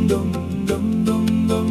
dum dum dum dum.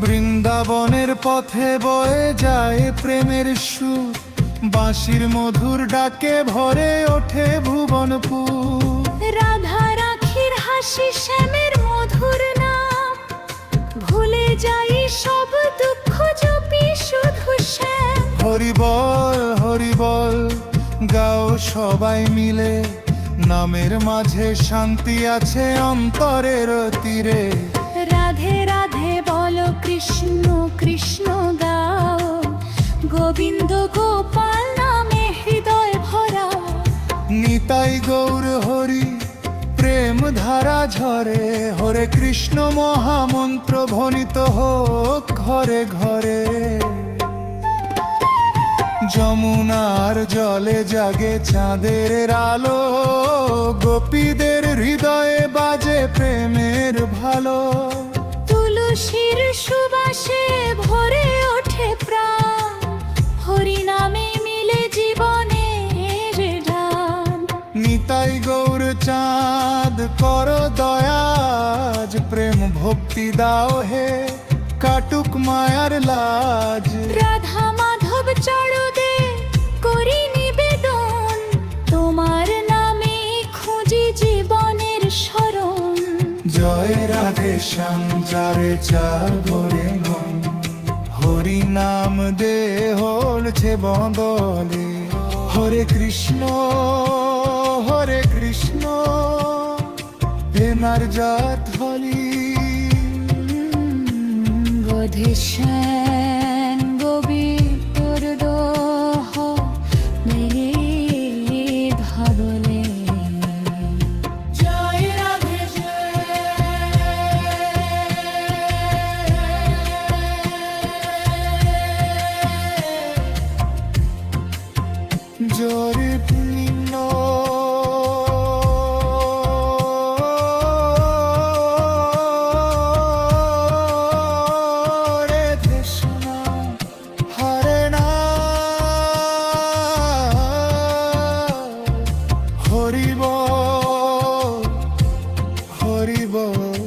বৃন্দাবনের পথে বয়ে যায় প্রেমের সুর, বাঁশির মধুর ডাকে ভরে ওঠে ভুবনপুর। রাধা রাখির হাসি শ্যামের মধুর নাম, ভুলে যাই সব দুঃখ জপি শুধু শ্যাম। হরি বল হরি বল গাও সবাই মিলে, নামের মাঝে শান্তি আছে অন্তরের তীরে। রাধে রাধে বলো কৃষ্ণ কৃষ্ণ গাও, গোবিন্দ গোপাল নামে হৃদয় ভরা। নিতাই গৌর হরি প্রেম ধারা ঝরে, হরে কৃষ্ণ মহামন্ত্র ধ্বনিত হোক ঘরে ঘরে। যমুনার জলে জাগে চাঁদের আলো, গোপীদের হৃদয়ে বাজে প্রেমের ভালো। তুলসীর সুবাসে ভরে ওঠে প্রাণ, হরি নামে মিলে জীবনের ডান। নিতাই গৌর চাঁদ কর দয়াজ, প্রেম ভক্তি দাও হে কাটুক মায়ার লাজ। রাধা মাধব চড়দে করি নিবেদন, তোমার নামে খুঁজি জীবনের শরণ। জয় রাধে শ্যাম যারে চার ভরে মন, হরি নাম দে হলছে বদলে। হরে কৃষ্ণ প্রেমার জাত হলি। বোধে শ্যাম গোবিন্দর দোহ মেরে ধবলে। জয় রাধে জোরে নিম্ন হরি বল